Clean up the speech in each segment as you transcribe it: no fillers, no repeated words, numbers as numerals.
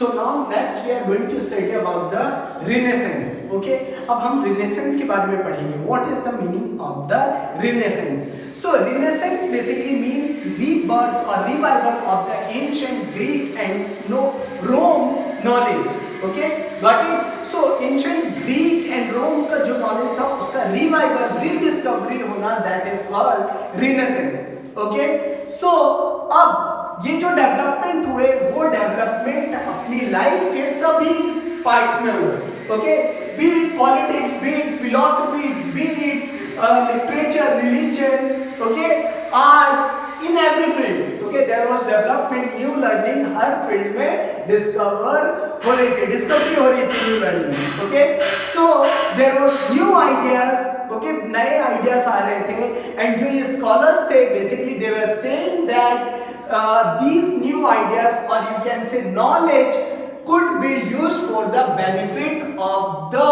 So now next we are going to study about the Renaissance. Okay, अब हम Renaissance के बारे में पढ़ेंगे. What is the meaning of the Renaissance? So Renaissance basically means rebirth or revival of the ancient Greek and Rome knowledge. Okay, got it? So ancient Greek and Rome का जो knowledge था उसका revival, rediscovery होना, that is called Renaissance. Okay, so अब ये जो development हुए वो डेवलपमेंट अपनी लाइफ के सभी पार्ट्स में हुए. Okay, be it politics, be it philosophy, be it literature, religion, okay, art, in every field. Okay, there was development, new learning हर फील्ड में डिस्कवर हो रही थी, डिस्कवरी हो रही थी new learning. Okay, so there was new ideas. Okay, नए ideas आ रहे थे एंड जो ये स्कॉलर्स थे basically they were saying that these new ideas, or you can say knowledge, could be used for the benefit of the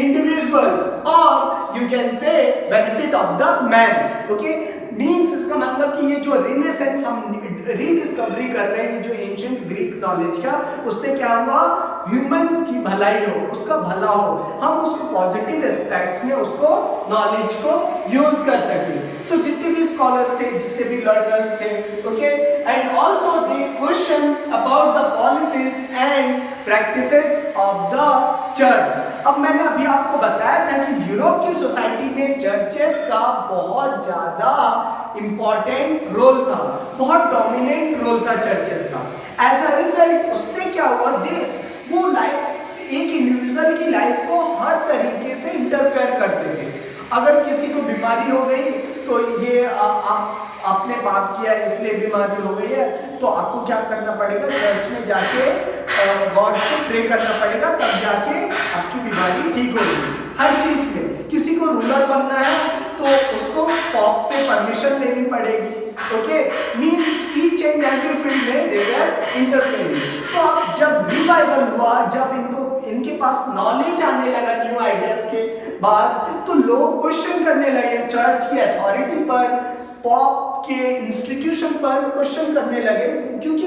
individual, or you can say benefit of the man. Okay, means इसका मतलब कि ये जो Renaissance हम rediscovery कर रहे हैं जो एंशिएंट ग्रीक नॉलेज का, उससे क्या हुआ, ह्यूमंस की भलाई हो, उसका भला हो, हम उसको पॉजिटिव एस्पेक्ट्स में उसको नॉलेज को यूज कर सकें. सो जितने भी स्कॉलर्स थे, जितने भी लर्नर्स थे, okay, and also they question about the policies and practices of the church. अब मैंने अभी आपको बताया था कि यूरोप की सोसाइटी में चर्चेस का बहुत ज्यादा इंपॉर्टेंट रोल था, बहुत डोमिनेंट रोल था चर्चेस का. एज अ रिजल्ट उससे क्या हुआ, वो लाइफ, एक इंडिविजुअल की लाइफ को हर तरीके से इंटरफेयर करते थे. अगर किसी को बीमारी हो गई तो ये आपने पाप किया इसलिए बीमारी हो गई है, तो आपको क्या करना पड़ेगा, चर्च में जाके गॉड से प्रे करना पड़ेगा, तब जाके आपकी बीमारी ठीक होगी. हर चीज में किसी को रूलर बनना है तो उसको पॉप से परमिशन लेनी पड़ेगी. Okay, means each and every field में दे आर इंटरफेयरिंग. तो अब जब रिवाइवल हुआ, जब इनके पास नॉलेज आने लगा न्यू आइडियाज के बाद, तो लोग क्वेश्चन करने लगे चर्च की अथॉरिटी पर, पॉप के इंस्टीट्यूशन पर क्वेश्चन करने लगे, क्योंकि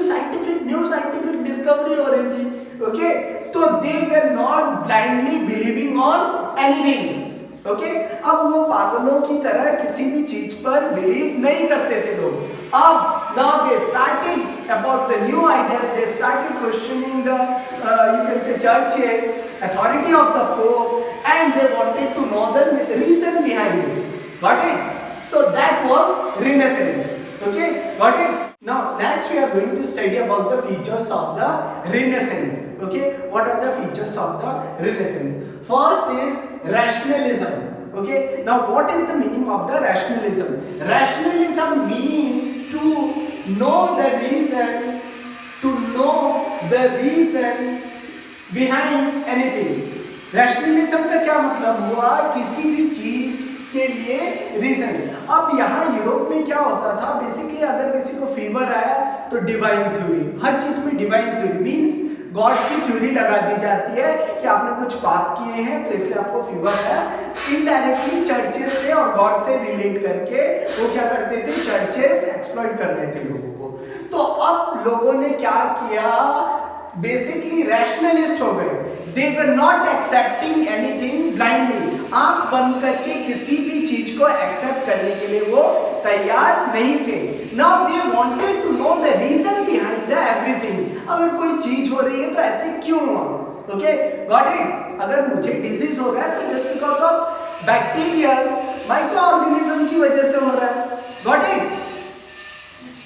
न्यू साइंटिफिक डिस्कवरी हो रही थी. ओके, तो they were not blindly believing on anything. Okay, अब वो पागलों की तरह किसी भी चीज पर बिलीव नहीं करते थे लोग. अब now they started about the new ideas, they started questioning the you can say churches, authority of the pope, and they wanted to know the reason behind it. Got it? So that was Renaissance. Okay, got it? Now next we are going to study about the features of the Renaissance. Okay, what are the features of the Renaissance? First is rationalism. Okay, now what is the meaning of the rationalism? Rationalism means to know the reason behind anything. Rationalism का क्या मतलब हुआ, किसी भी चीज के लिए reason. अब यहाँ यूरोप में क्या होता था, बेसिकली अगर किसी को फीवर आया तो डिवाइन थ्योरी, हर चीज में डिवाइन थ्योरी मींस गॉड की थ्योरी लगा दी जाती है कि आपने कुछ पाप किए हैं तो इसलिए आपको फीवर है. इनडायरेक्टली चर्चेस से और गॉड से रिलेट करके वो क्या करते थे, चर्चेस एक्सप्लॉइट कर रहे थे लोगों को. तो अब लोगों ने क्या किया, बेसिकली रैशनलिस्ट हो गए. They were not accepting anything blindly. आंख बंद करके किसी भी चीज को एक्सेप्ट करने के लिए वो तैयार नहीं थे. Now they wanted to know the reason behind the everything. अगर कोई चीज हो रही है तो ऐसे क्यों हुआ. Okay, got it? अगर मुझे डिजीज हो रहा है तो just because of bacterias, micro organism की वजह से हो रहा है. Got it?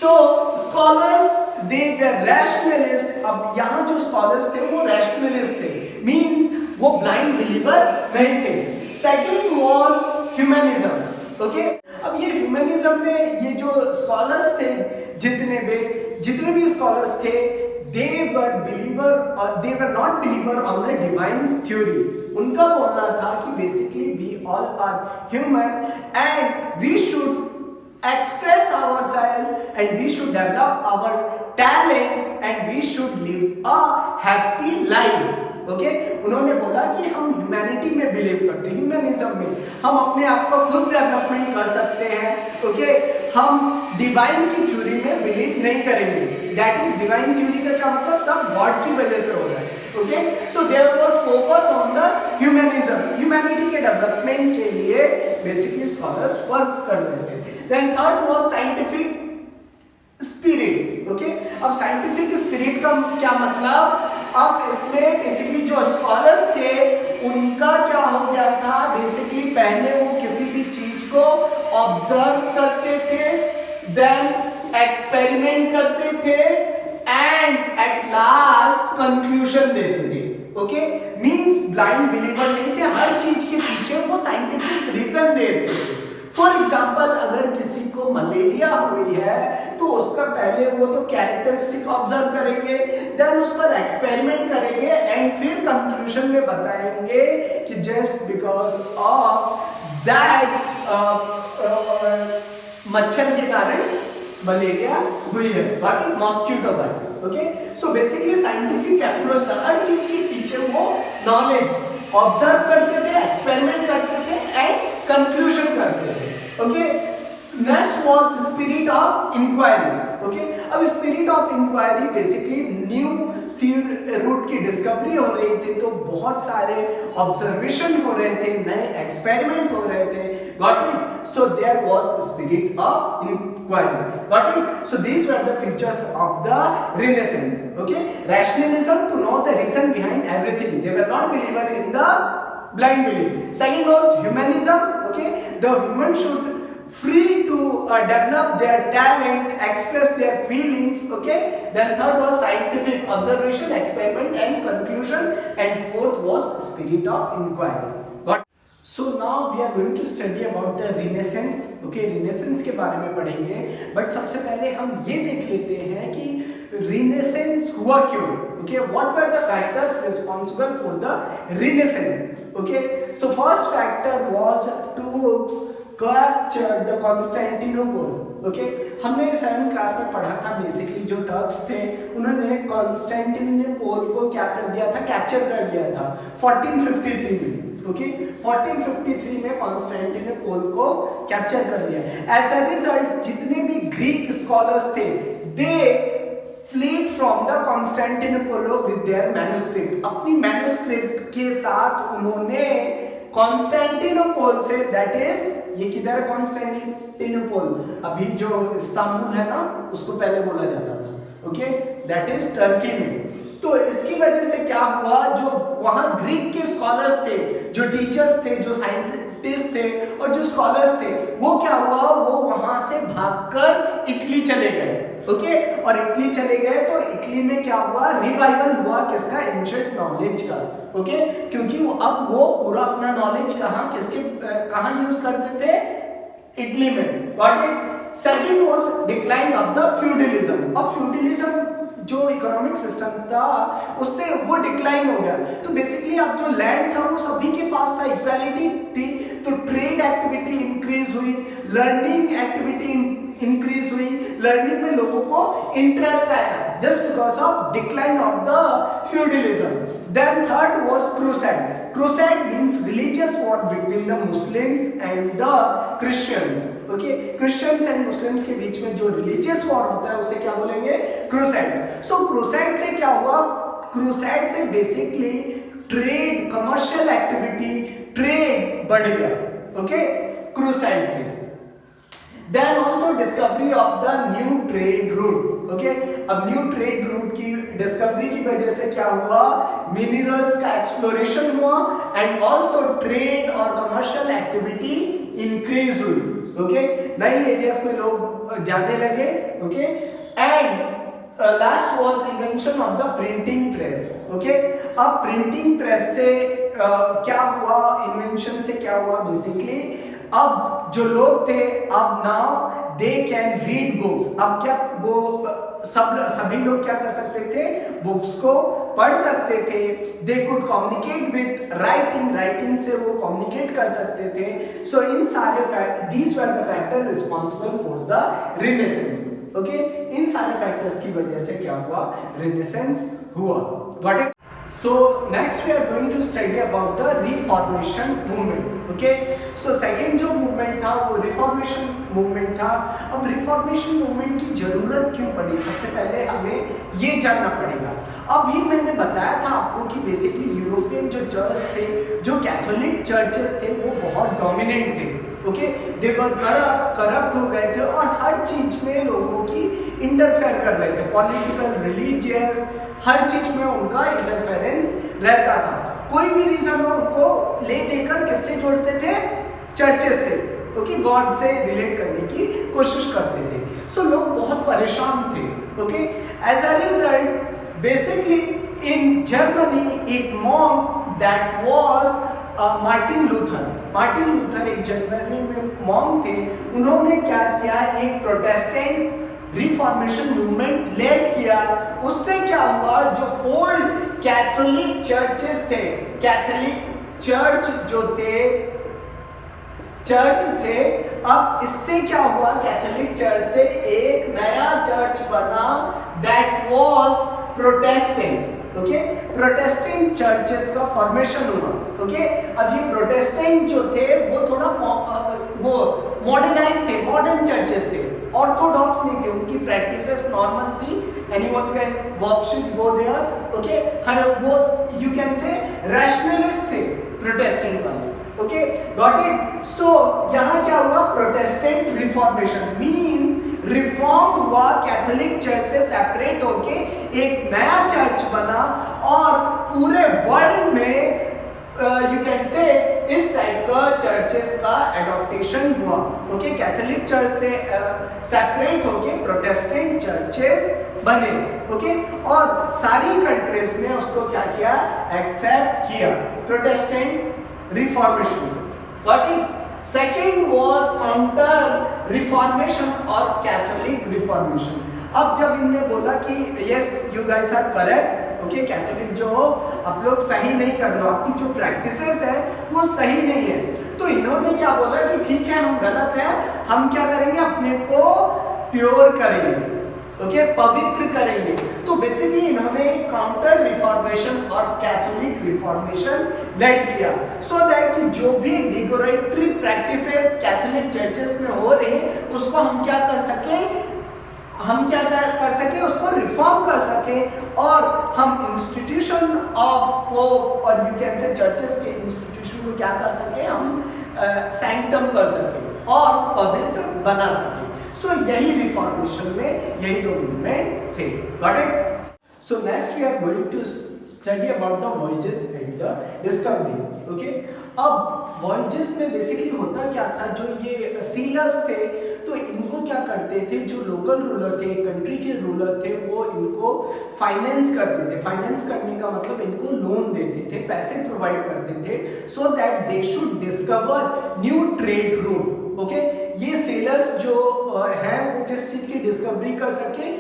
So scholars they were rationalist. अब यहाँ जो scholars थे वो rationalist थे, means वो blind believer नहीं थे. Second was humanism. Okay? अब ये humanism में ये जो scholars थे, जितने भी scholars थे, they were not believer on the divine theory. उनका बोलना था कि basically we all are human and we should express ourselves and we should develop our talent and we should live a happy life. Okay उन्होंने बोला कि हम humanity में believe करते हैं, ह्यूमनिज्म में हम अपने आप को खुद डेवलपमेंट कर सकते हैं। ओके हम डिवाइन की थ्योरी में बिलीव नहीं करेंगे। दैट इज डिवाइन थ्योरी का क्या मतलब, सब गॉड की वजह से हो रहा है। Okay so there was focus on the humanism, humanity के डेवलपमेंट के लिए बेसिकली स्कॉलर्स वर्क कर रहे थे। Then third was scientific spirit. Okay अब साइंटिफिक स्पिरिट का क्या मतलब, अब इसमें बेसिकली जो स्कॉलर्स थे उनका क्या हो गया था, बेसिकली पहले वो किसी भी चीज को ऑब्जर्व करते थे, देन एक्सपेरिमेंट करते थे एंड एट लास्ट कंक्लूजन देते थे। ओके मींस ब्लाइंड बिलीवर नहीं थे, हर चीज के पीछे वो साइंटिफिक रीजन देते थे। फॉर एग्जाम्पल अगर किसी को मलेरिया हुई है तो उसका पहले वो तो कैरेक्टरिस्टिक ऑब्जर्व करेंगे, देन उस पर एक्सपेरिमेंट करेंगे एंड फिर कंक्लूजन में बताएंगे कि जस्ट बिकॉज ऑफ दैट मच्छर के कारण मलेरिया हुई है, but mosquito bite. Okay so basically scientific approach था, हर चीज के पीछे वो नॉलेज ऑब्जर्व करते थे, एक्सपेरिमेंट करते थे एंड कंक्लूजन करते थे। Okay next was spirit of inquiry. Okay अब spirit of inquiry basically new sea route की डिस्कवरी हो रही थी, तो बहुत सारे ऑब्जर्वेशन हो रहे थे, नए एक्सपेरिमेंट हो रहे थे। Got it? So there was spirit of inquiry. Got it? So these were the features of the Renaissance. Okay rationalism to know the reason behind everything, they were not believer in the blind belief. Second was humanism. Okay the human should free to develop their talent, express their feelings. Okay then third was scientific observation, experiment and conclusion, and fourth was spirit of inquiry. Got so now we are going to study about the renaissance. Okay renaissance के बारे में पढ़ेंगे, but सबसे पहले हम ये देख लेते हैं कि renaissance हुआ क्यों। Okay what were the factors responsible for the renaissance? Okay so first factor was Turks captured the Constantinople. Okay हमने 7th क्लास में पढ़ा था, बेसिकली जो टर्क्स थे उन्होंने कॉन्स्टेंटिनोपल को क्या कर दिया था, कैप्चर कर लिया था 1453 में। ओके 1453 में कॉन्स्टेंटिनोपल को कैप्चर कर लिया। एज अ रिजल्ट जितने भी ग्रीक स्कॉलर्स थे दे fled from the Constantinople with their manuscript, अपनी मैन्युस्क्रिप्ट के साथ उन्होंने कॉन्स्टेंटिनोपल से, दैट इज ये किधर है कॉन्स्टेंटिनोपल, अभी जो इस्तांबुल है ना उसको पहले बोला जाता था। ओके दैट इज टर्की में। तो इसकी वजह से क्या हुआ, जो वहां ग्रीक के स्कॉलर्स थे, जो टीचर्स थे, जो साइंटिस्ट थे और जो स्कॉलर्स थे, वो क्या हुआ, वो वहां से भागकर इटली चले गए। ओके और इटली चले गए तो इटली में क्या हुआ, रिवाइवल हुआ किसका, एंशिएंट नॉलेज का। ओके क्योंकि अब वो पूरा अपना नॉलेज कहाँ यूज करते थे, इटली में। Got it? Second was decline of the feudalism. अब फ्यूडलिज्म जो इकोनॉमिक सिस्टम था उससे वो डिक्लाइन हो गया, तो बेसिकली अब जो लैंड था वो सभी के पास था, इक्वालिटी थी, तो ट्रेड एक्टिविटी इंक्रीज हुई, लर्निंग एक्टिविटी इंक्रीज हुई, लर्निंग में लोगों को इंटरेस्ट आया just because of decline of the feudalism. Then third was crusade. Crusade means religious war between the Muslims and the Christians. Okay Christians and Muslims के बीच में जो रिलीजियस वॉर होता है उसे क्या बोलेंगे, क्रूसेड। सो क्रूसेड से क्या हुआ, क्रूसेड से basically trade, commercial activity, trade बढ़ गया। ओके क्रूसेड से। Then also discovery of the new trade route. Okay अब न्यू ट्रेड रूट की डिस्कवरी की वजह से क्या हुआ, मिनरल्स का एक्सप्लोरेशन हुआ एंड ऑल्सो ट्रेड और कमर्शियल एक्टिविटी इंक्रीज हुई। ओके नई एरियाज में लोग जाने लगे। Okay and last was invention of the printing press. Okay अब प्रिंटिंग प्रेस से क्या हुआ, इन्वेंशन से क्या हुआ, बेसिकली अब जो लोग थे अब now they can read books. अब क्या वो सभी लोग क्या कर सकते थे, बुक्स को पढ़ सकते थे। They could communicate with writing, writing से वो कम्युनिकेट कर सकते थे। सो इन सारे these were the factor responsible for the Renaissance. Okay in सारे फैक्टर्स की वजह से क्या हुआ, रिनेसेंस हुआ। Got it? So next we are going to study about the Reformation movement. Okay, so second जो movement था वो Reformation movement था. अब Reformation movement की जरूरत क्यों पड़ी, सबसे पहले हमें ये जानना पड़ेगा. अभी मैंने बताया था आपको कि बेसिकली यूरोपियन जो चर्च थे, जो कैथोलिक चर्चेस थे, वो बहुत डोमिनेंट थे. ओके, दे वर करप्ट हो गए थे और हर चीज में लोगों की इंटरफेयर कर रहे थे. पॉलिटिकल, रिलीजियस, हर चीज में उनका इंटरफेरेंस रहता था. कोई भी रीजन हो उनको ले देकर किससे जोड़ते थे, चर्चेस से. ओके, गॉड से रिलेट करने की कोशिश करते थे. सो लोग बहुत परेशान थे. Okay, as a result basically in Germany एक monk that was Martin Luther एक जर्मनी में मॉन्क थे. उन्होंने क्या किया, एक प्रोटेस्टेंट रिफॉर्मेशन मूवमेंट लेड किया. उससे क्या हुआ, जो ओल्ड कैथोलिक चर्चेस थे, कैथोलिक चर्च जो चर्च थे, अब इससे क्या हुआ, कैथोलिक चर्च से एक नया चर्च बना that was Protestant. Okay, Protestant churches का फॉर्मेशन हुआ. ओके, अब ये प्रोटेस्टेंट जो थे वो थोड़ा वो मॉडर्नाइज थे, मॉडर्न चर्चेस थे, ऑर्थोडॉक्स नहीं थे. उनकी प्रैक्टिसेस नॉर्मल थी. Anyone can worship go there. Okay, हर वो यू कैन से रैशनलिस्ट थे प्रोटेस्टेंट वाले. Okay, got it. सो यहाँ क्या हुआ, प्रोटेस्टेंट रिफॉर्मेशन मींस रिफॉर्म हुआ, कैथोलिक चर्च से सेपरेट होके एक नया चर्च बना और पूरे वर्ल्ड में यू कैन से इस टाइप का चर्चेस का एडॉप्टेशन हुआ. ओके, कैथोलिक चर्च से सेपरेट होके प्रोटेस्टेंट चर्चेस बने. ओके, और सारी कंट्रीज ने उसको क्या किया, एक्सेप्ट किया, Protestant reformation. Got it. Second was counter reformation और कैथोलिक रिफॉर्मेशन. अब जब इनने बोला कि yes you guys are correct, okay, Catholic जो हो आप लोग सही नहीं कर रहे हो, आपकी जो प्रैक्टिसेस है वो सही नहीं है, तो इन्होंने क्या बोला कि ठीक है हम गलत है, हम क्या करेंगे, अपने को प्योर करेंगे. ओके, पवित्र करेंगे. तो बेसिकली इन्होंने काउंटर रिफॉर्मेशन और कैथोलिक रिफॉर्मेशन लेड किया, सो दैट कि जो भी डिगोरेटरी प्रैक्टिसेस कैथोलिक चर्चेस में हो रही हैं उसको हम क्या कर सके, उसको रिफॉर्म कर सके और हम इंस्टीट्यूशन ऑफ पोप और यू कैन से चर्चेस के इंस्टीट्यूशन को क्या कर सके, हम सैंक्टम कर सके और पवित्र बना सके. सो यही रिफॉर्मेशन में यही दो मूवमेंट थे. Got it. So next we are going to study about the voyages and the discovery. Okay, अब वॉयजेस में बेसिकली होता क्या था, जो ये सीलर्स थे तो इनको क्या करते थे, जो लोकल रूलर थे, कंट्री के रूलर थे, वो इनको फाइनेंस करते थे. फाइनेंस करने का मतलब इनको लोन देते थे, पैसे प्रोवाइड करते थे, so that they should discover new trade route. Okay, ये सेलर्स जो हैं वो किस चीज की डिस्कवरी कर सके,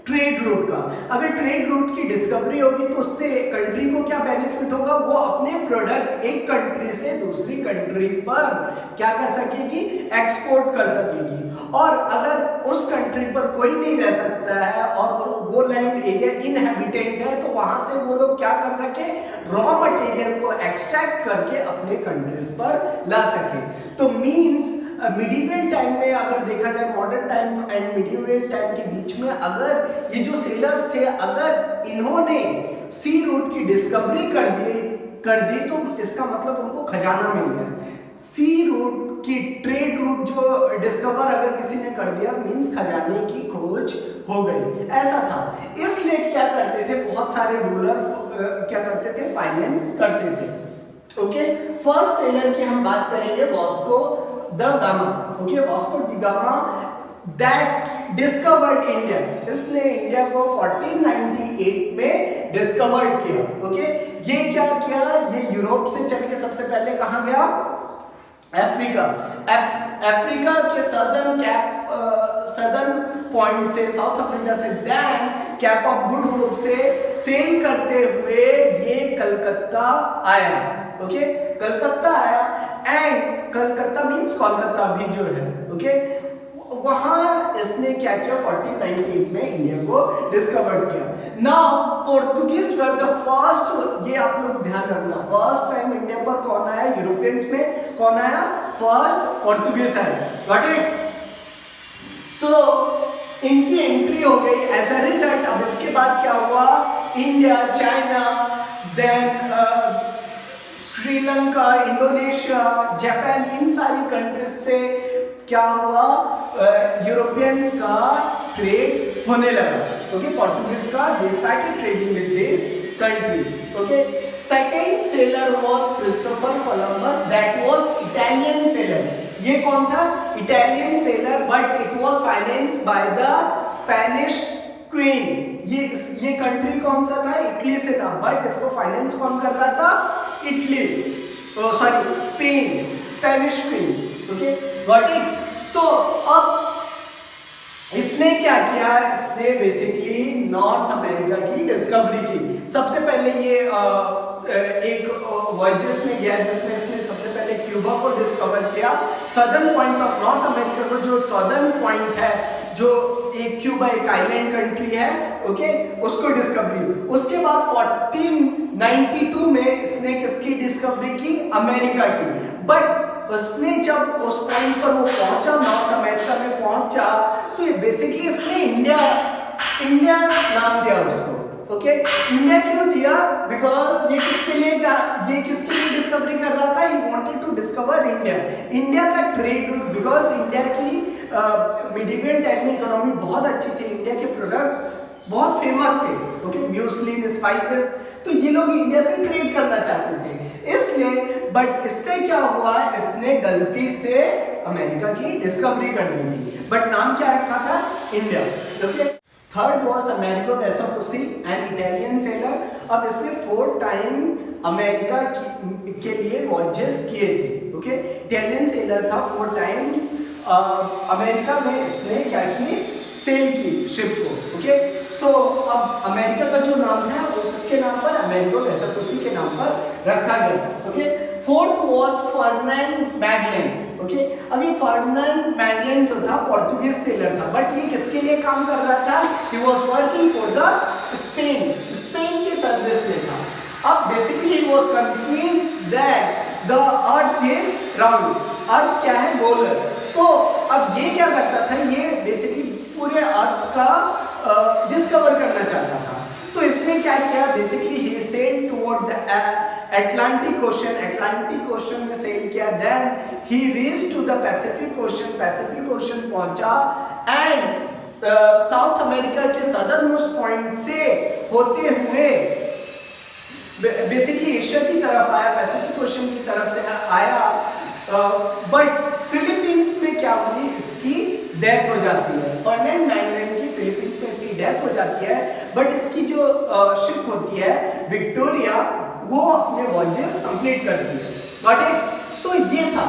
ट्रेड रूट का. अगर ट्रेड रूट की डिस्कवरी होगी तो उससे कंट्री को क्या बेनिफिट होगा, वो अपने प्रोडक्ट एक कंट्री से दूसरी कंट्री पर क्या कर सकेगी, एक्सपोर्ट कर सकेगी. और अगर उस कंट्री पर कोई नहीं रह सकता है और वो लैंड एरिया इनहैबिटेंट है, तो वहां से वो लोग क्या कर सके, रॉ मटेरियल को एक्सट्रैक्ट करके अपने कंट्रीज पर ला सके. तो मींस मिडिवल टाइम में अगर देखा जाए, modern time and medieval time के बीच में अगर ये जो सेलर्स थे, अगर इन्होंने सी रूट की डिस्कवरी कर दी तो इसका मतलब उनको खजाना मिल गया. सी रूट की ट्रेड रूट जो डिस्कवर अगर किसी ने कर दिया मींस खजाने की खोज हो गई, ऐसा था. इसलिए क्या करते थे, बहुत सारे रूलर क्या करते थे, फाइनेंस करते थे. ओके, फर्स्ट सेलर की हम बात करेंगे, Vasco the gamma. Okay, Vasco the gamma that discovered India. इसने इंडिया को 1498 में डिस्कवर्ड किया. ओके, ये क्या किया, ये यूरोप से चल के सबसे पहले कहां गया, अफ्रीका. अफ्रीका के सदर्न पॉइंट से, साउथ अफ्रीका से, then cape of good hope से सेल करते हुए ये कलकत्ता आया. ओके, कलकत्ता आया एंड कलकत्ता मींस कोलकाता भी जो है. ओके, वहां इसने क्या किया, 1498 में इंडिया को डिस्कवर किया। Now Portuguese were the first, ये आप लोग ध्यान रखना, फर्स्ट टाइम इंडिया पर कौन आया, यूरोपियंस में कौन आया, फर्स्ट पोर्तुगीज आया, गॉट इट। सो इनकी एंट्री हो गई, एज अ रिजल्ट अब इसके बाद क्या हुआ, India, China, then Sri Lanka, Indonesia, Japan, इन सारी कंट्रीज से क्या हुआ, यूरोपियंस का ट्रेड होने लगा। ओके, पोर्तुगीज का they started trading with this country. Okay, second seller was Christopher Columbus, that was Italian seller. ये कौन था, Italian seller, but it was financed by the Spanish queen. ये कंट्री कौन सा था, इटली से था, बट इसको फाइनेंस कौन कर रहा था, Italy, sorry Spain, Spanish queen. Okay, got it. So अब इसने क्या किया, इसने बेसिकली नॉर्थ अमेरिका की डिस्कवरी की। सबसे पहले ये एक वॉयजेस में गया जिसमें इसने सबसे पहले क्यूबा को डिस्कवर किया, southern point of north America को, जो सदर्न पॉइंट है, जो एक क्यूबा एक आइलैंड कंट्री है, ओके, उसको डिस्कवरी। उसके बाद 1492 में इसने किसकी डिस्कवरी की, अमेरिका की। बट उसने जब उस पॉइंट पर वो पहुंचा, नॉर्थ अमेरिका में पहुंचा, तो ये बेसिकली इसने इंडिया नाम दिया उसको। ओके, इंडिया क्यों दिया, बिकॉज ये किसके लिए डिस्कवरी कर रहा था, he wanted to discover India का ट्रेड रूट, बिकॉज इंडिया की मिडिवल टाइम में इकोनॉमी बहुत अच्छी थी, इंडिया के प्रोडक्ट बहुत फेमस थे। ओके, म्यूस्लिन, स्पाइसेस, तो ये लोग इंडिया से ट्रेड करना चाहते थे, इसलिए। बट इससे क्या हुआ, इसने गलती से अमेरिका की डिस्कवरी कर दी थी, बट नाम क्या रखा था, India. Okay, third was Amerigo Vespucci, an Italian sailor. अब इसने 4 टाइम अमेरिका के लिए वॉयजेस किए थे। ओके, इटालियन सेलर था, 4 टाइम्स अमेरिका में इसने क्या की, सेल की शिप को। ओके, सो अब अमेरिका का जो नाम है वो किसके नाम पर, अमेरिको वेसपुसी के नाम पर रखा गया। Okay, fourth was Ferdinand Magellan. Okay, अब ये फर्डिनेंड मैगेलन जो था पोर्तुगीज सेलर था, बट ये किसके लिए काम कर रहा था, he was working for the Spain की सर्विस में था। अब basically he was convinced that the earth is round, earth क्या है, गोल है। तो अब ये क्या करता था, ये बेसिकली पूरे अर्थ का डिस्कवर करना चाहता था। तो इसने क्या किया, basically he sailed toward the Atlantic ocean में सेल किया, then he reached to the Pacific ocean पहुंचा, एंड साउथ अमेरिका के सदर्न मोस्ट पॉइंट से होते हुए बेसिकली एशिया की तरफ आया, पैसिफिक ओशन की तरफ से आया, बट फिलीपींस में क्या हुई, इसकी डेथ हो जाती है। फर्डिनेंड मैगेलन की फिलीपींस में इसकी डेथ हो जाती है, बट इसकी जो शिप होती है विक्टोरिया, वो अपने वॉयजेस कंप्लीट करती है। Got it. सो ये था,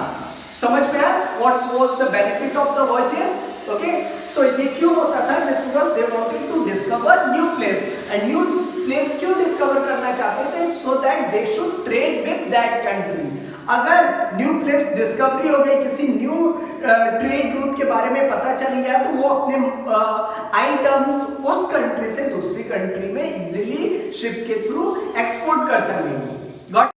समझ में आया, what was the benefit of the voyages. Okay, so ये क्यों होता था, just because they wanted to discover new place, and new place क्यों डिस्कवर करना चाहते थे, so that they should trade with that country. अगर न्यू प्लेस डिस्कवरी हो गई, किसी न्यू ट्रेड रूट के बारे में पता चल गया, तो वो अपने आइटम्स उस कंट्री से दूसरी कंट्री में इजीली शिप के थ्रू एक्सपोर्ट कर सकेंगे।